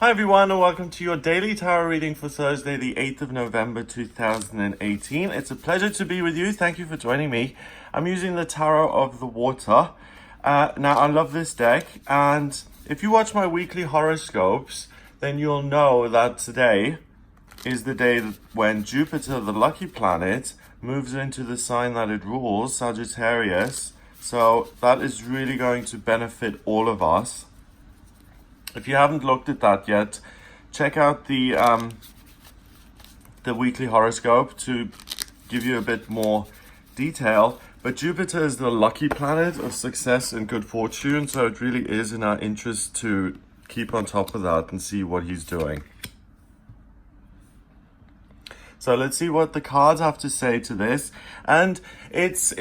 Hi everyone and welcome to your daily tarot reading for Thursday the 8th of November 2018. It's a pleasure to be with you. Thank you for joining me. I'm using the Tarot of the Water. Now I love this deck, and if you watch my weekly horoscopes then you'll know that today is the day when Jupiter, the lucky planet, moves into the sign that it rules, Sagittarius. So that is really going to benefit all of us. If you haven't looked at that yet, check out the weekly horoscope to give you a bit more detail. But Jupiter is the lucky planet of success and good fortune, so it really is in our interest to keep on top of that and see what he's doing. So let's see what the cards have to say to this. And it's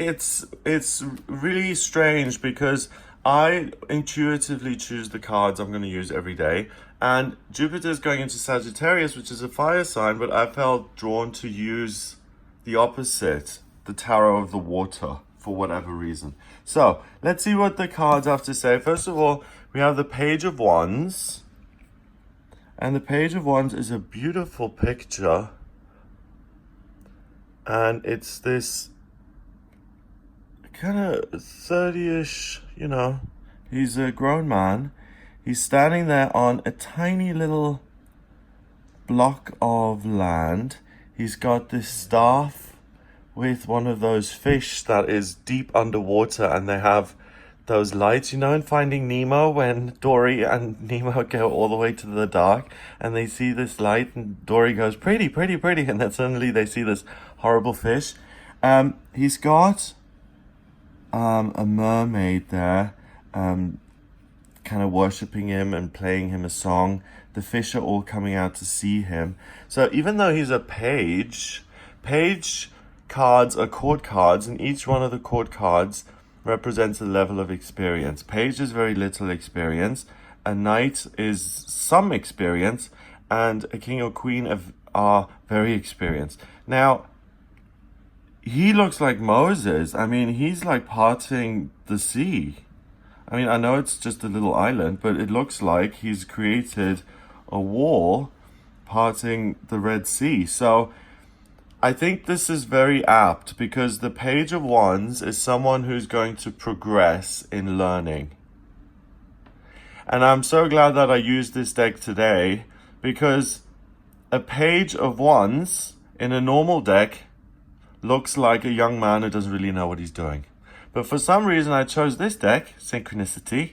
really strange because I intuitively choose the cards I'm going to use every day. And Jupiter is going into Sagittarius, which is a fire sign, but I felt drawn to use the opposite, the Tarot of the Water, for whatever reason. So let's see what the cards have to say. First of all, we have the Page of Wands. And the Page of Wands is a beautiful picture. And it's this kind of 30-ish, he's a grown man. He's standing there on a tiny little block of land. He's got this staff with one of those fish that is deep underwater, and they have those lights, in Finding Nemo, when Dory and Nemo go all the way to the dark and they see this light and Dory goes, pretty, pretty, pretty, and then suddenly they see this horrible fish. He's got a mermaid there, kind of worshipping him and playing him a song. The fish are all coming out to see him. So even though he's a page cards are court cards, and each one of the court cards represents a level of experience. Page is very little experience, a knight is some experience, and a king or queen are very experienced. Now, he looks like Moses. He's like parting the sea. I know it's just a little island, but it looks like he's created a wall parting the Red Sea. So I think this is very apt because the Page of Wands is someone who's going to progress in learning. And I'm so glad that I used this deck today, because a Page of Wands in a normal deck looks like a young man who doesn't really know what he's doing. But for some reason I chose this deck, synchronicity,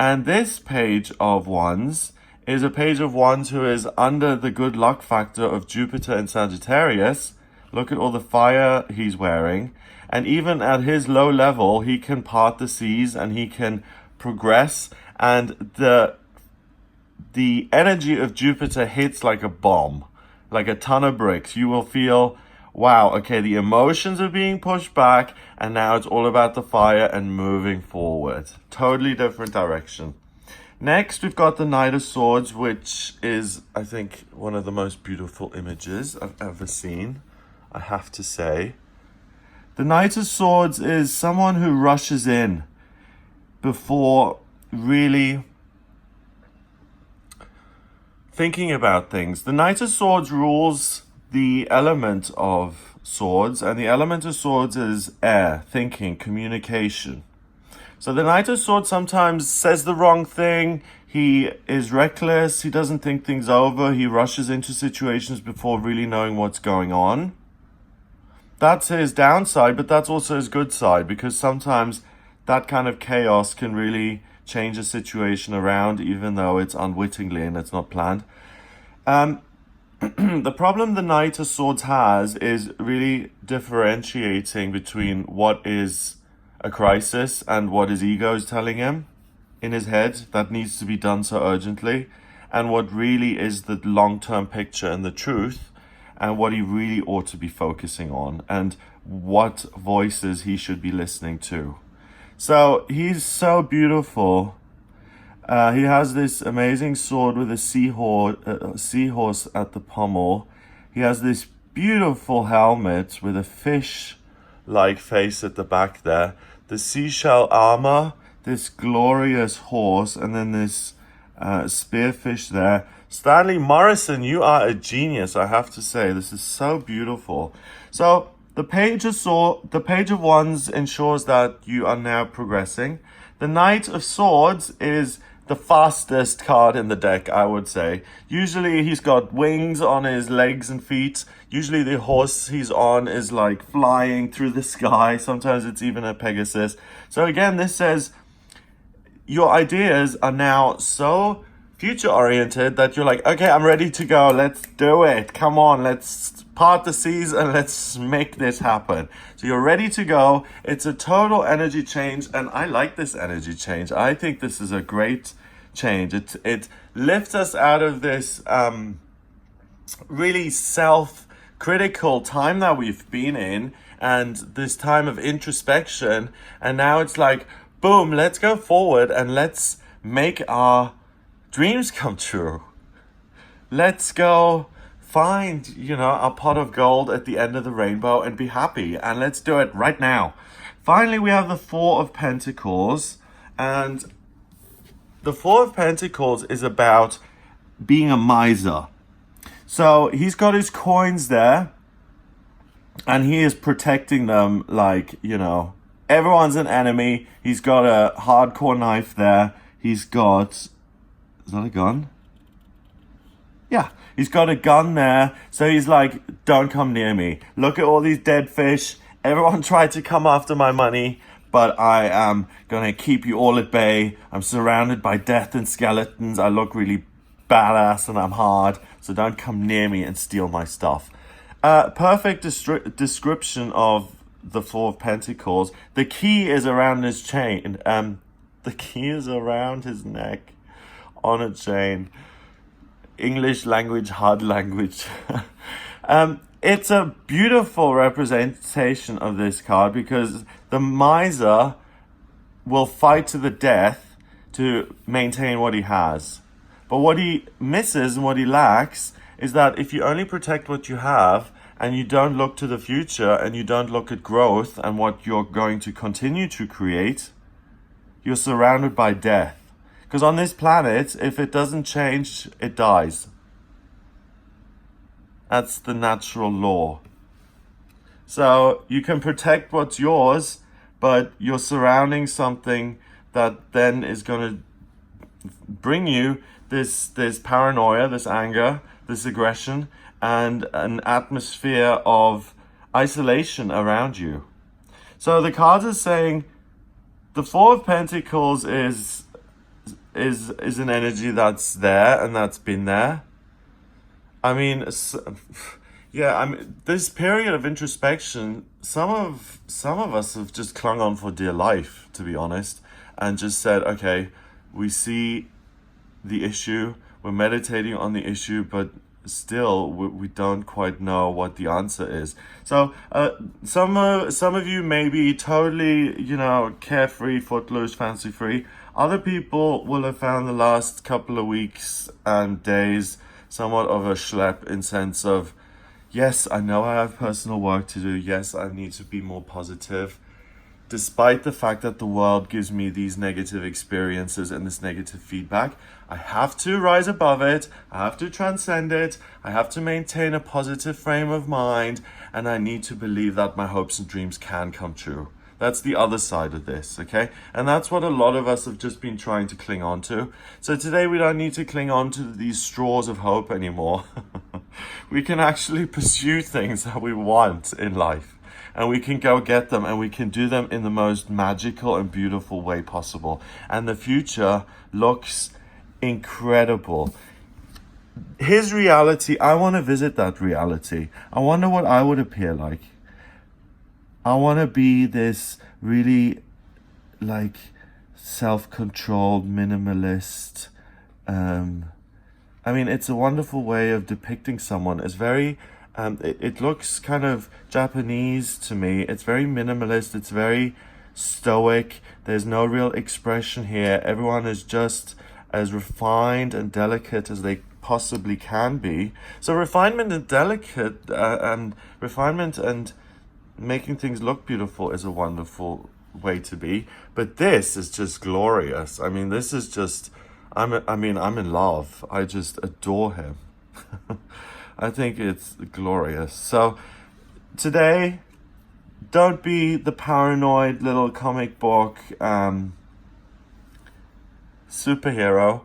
and this Page of Wands is a Page of Wands who is under the good luck factor of Jupiter and Sagittarius. Look at all the fire he's wearing. And even at his low level, he can part the seas and he can progress. And the energy of Jupiter hits like a bomb, like a ton of bricks. You will feel, wow, okay, the emotions are being pushed back, and now it's all about the fire and moving forward. Totally different direction. Next, we've got the Knight of Swords, which is, I think, one of the most beautiful images I've ever seen, I have to say. The Knight of Swords is someone who rushes in before really thinking about things. The Knight of Swords rules the element of swords, and the element of swords is air, thinking, communication. So the Knight of Swords sometimes says the wrong thing. He is reckless. He doesn't think things over. He rushes into situations before really knowing what's going on. That's his downside, but that's also his good side, because sometimes that kind of chaos can really change a situation around, even though it's unwittingly and it's not planned. The problem the Knight of Swords has is really differentiating between what is a crisis and what his ego is telling him in his head that needs to be done so urgently, and what really is the long-term picture and the truth, and what he really ought to be focusing on, and what voices he should be listening to. So he's so beautiful. He has this amazing sword with a seahorse at the pommel. He has this beautiful helmet with a fish-like face at the back there. The seashell armor, this glorious horse, and then this spearfish there. Stanley Morrison, you are a genius, I have to say. This is so beautiful. So the Page of Wands ensures that you are now progressing. The Knight of Swords is the fastest card in the deck, I would say. Usually he's got wings on his legs and feet. Usually the horse he's on is like flying through the sky. Sometimes it's even a Pegasus. So again, this says your ideas are now so future oriented that you're like, okay, I'm ready to go. Let's do it. Come on, let's part the seas and let's make this happen. So you're ready to go. It's a total energy change, and I like this energy change. I think this is a great change. It lifts us out of this really self-critical time that we've been in, and this time of introspection, and now it's like, boom, let's go forward and let's make our dreams come true. Let's go find, a pot of gold at the end of the rainbow and be happy. And let's do it right now. Finally, we have the Four of Pentacles. And the Four of Pentacles is about being a miser. So he's got his coins there, and he is protecting them like, everyone's an enemy. He's got a hardcore knife there. He's got... Is that a gun? Yeah, he's got a gun there. So he's like, don't come near me. Look at all these dead fish. Everyone tried to come after my money, but I am going to keep you all at bay. I'm surrounded by death and skeletons. I look really badass and I'm hard. So don't come near me and steal my stuff. Perfect description of the Four of Pentacles. The key is around his chain. The key is around his neck on a chain. English language, hard language. It's a beautiful representation of this card, because the miser will fight to the death to maintain what he has. But what he misses and what he lacks is that if you only protect what you have and you don't look to the future and you don't look at growth and what you're going to continue to create, you're surrounded by death. Because on this planet, if it doesn't change, it dies. That's the natural law. So you can protect what's yours, but you're surrounding something that then is going to bring you this paranoia, this anger, this aggression, and an atmosphere of isolation around you. So the cards are saying the Four of Pentacles is an energy that's there and that's been there. I mean, this period of introspection, some of us have just clung on for dear life, to be honest, and just said, okay, we see the issue, we're meditating on the issue, but still we don't quite know what the answer is. So some of you may be totally, carefree, footloose, fancy free. Other people will have found the last couple of weeks and days somewhat of a schlep, in sense of, yes, I know I have personal work to do. Yes, I need to be more positive. Despite the fact that the world gives me these negative experiences and this negative feedback, I have to rise above it. I have to transcend it. I have to maintain a positive frame of mind. And I need to believe that my hopes and dreams can come true. That's the other side of this, okay? And that's what a lot of us have just been trying to cling on to. So today we don't need to cling on to these straws of hope anymore. We can actually pursue things that we want in life. And we can go get them, and we can do them in the most magical and beautiful way possible. And the future looks incredible. His reality, I want to visit that reality. I wonder what I would appear like. I want to be this really self-controlled minimalist. It's a wonderful way of depicting someone. It's very, it looks kind of Japanese to me. It's very minimalist. It's very stoic. There's no real expression here. Everyone is just as refined and delicate as they possibly can be. So refinement and refinement and making things look beautiful is a wonderful way to be. But this is just glorious. I mean, this is just I'm in love. I just adore him. I think it's glorious. So today, don't be the paranoid little comic book superhero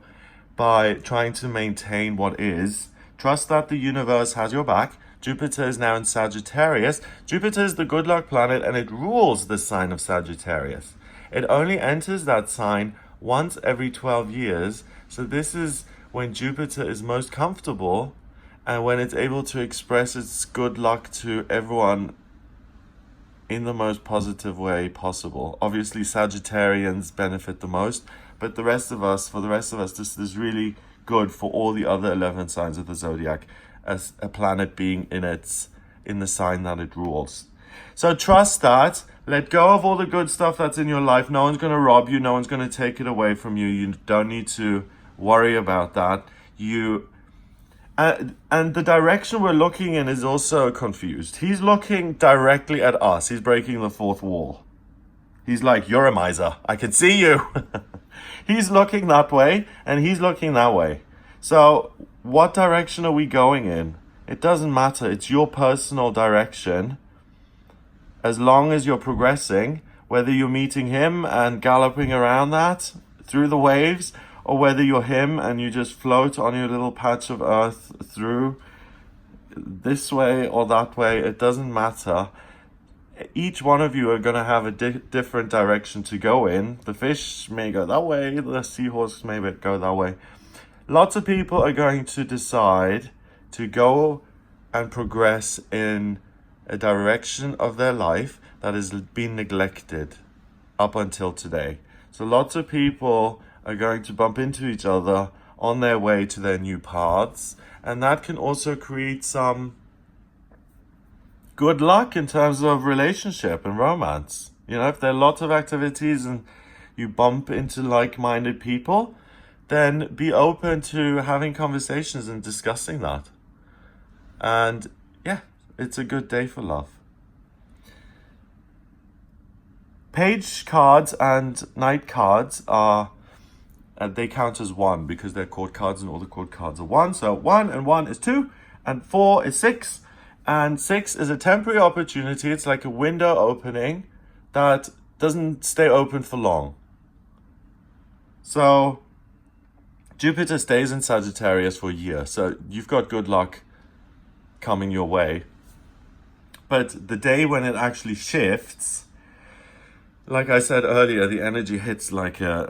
by trying to maintain what is. Trust that the universe has your back. Jupiter is now in Sagittarius. Jupiter is the good luck planet and it rules the sign of Sagittarius. It only enters that sign once every 12 years. So this is when Jupiter is most comfortable and when it's able to express its good luck to everyone in the most positive way possible. Obviously, Sagittarians benefit the most, but for the rest of us, this is really good for all the other 11 signs of the zodiac, as a planet being in the sign that it rules. So trust that. Let go of all the good stuff that's in your life. No one's going to rob you. No one's going to take it away from you. You don't need to worry about that. And the direction we're looking in is also confused. He's looking directly at us. He's breaking the fourth wall. He's like, you're a miser. I can see you. He's looking that way and he's looking that way. So what direction are we going in? It doesn't matter. It's your personal direction. As long as you're progressing, whether you're meeting him and galloping around that through the waves, or whether you're him and you just float on your little patch of earth through this way or that way, it doesn't matter. Each one of you are going to have a different direction to go in. The fish may go that way, the seahorse may go that way. Lots of people are going to decide to go and progress in a direction of their life that has been neglected up until today. So lots of people are going to bump into each other on their way to their new paths, and that can also create some good luck in terms of relationship and romance. You know, if there are lots of activities and you bump into like-minded people, then be open to having conversations and discussing that. And yeah, it's a good day for love. Page cards and knight cards are, they count as one because they're court cards and all the court cards are one. So 1 and 1 is 2 and 4 is 6. And 6 is a temporary opportunity. It's like a window opening that doesn't stay open for long. So Jupiter stays in Sagittarius for a year. So you've got good luck coming your way. But the day when it actually shifts, like I said earlier, the energy hits like a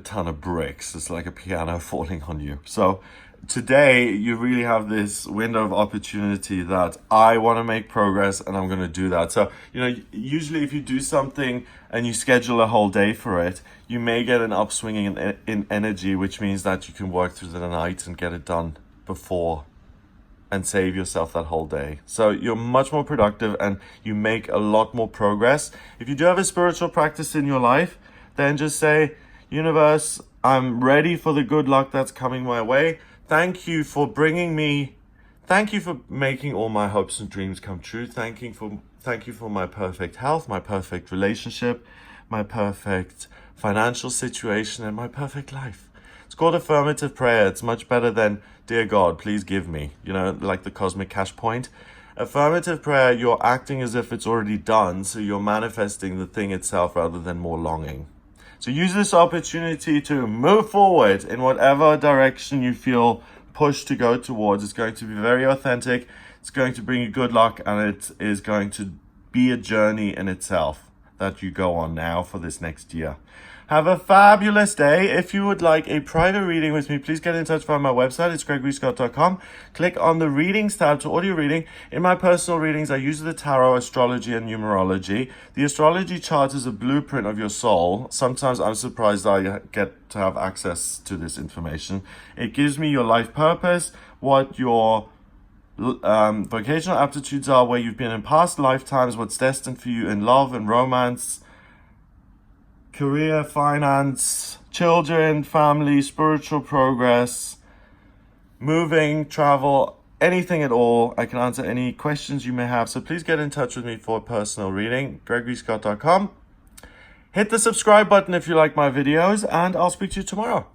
ton of bricks. It's like a piano falling on you. So today you really have this window of opportunity that I want to make progress and I'm going to do that. So, you know, usually if you do something and you schedule a whole day for it, you may get an upswing in energy, which means that you can work through the night and get it done before and save yourself that whole day. So you're much more productive and you make a lot more progress. If you do have a spiritual practice in your life, then just say, universe, I'm ready for the good luck that's coming my way. Thank you for making all my hopes and dreams come true. Thank you for my perfect health, my perfect relationship, my perfect financial situation, and my perfect life. It's called affirmative prayer. It's much better than, dear God, please give me, you know, like the cosmic cash point. Affirmative prayer, you're acting as if it's already done, so you're manifesting the thing itself rather than more longing. So use this opportunity to move forward in whatever direction you feel pushed to go towards. It's going to be very authentic. It's going to bring you good luck, and it is going to be a journey in itself that you go on now for this next year. Have a fabulous day. If you would like a private reading with me, please get in touch via my website. It's gregoryscott.com. Click on the readings tab to audio reading. In my personal readings, I use the tarot, astrology, and numerology. The astrology chart is a blueprint of your soul. Sometimes I'm surprised I get to have access to this information. It gives me your life purpose, what your vocational aptitudes are, where you've been in past lifetimes, what's destined for you in love and romance, career, finance, children, family, spiritual progress, moving, travel, anything at all. I can answer any questions you may have. So please get in touch with me for a personal reading. gregoryscott.com. Hit the subscribe button if you like my videos, and I'll speak to you tomorrow.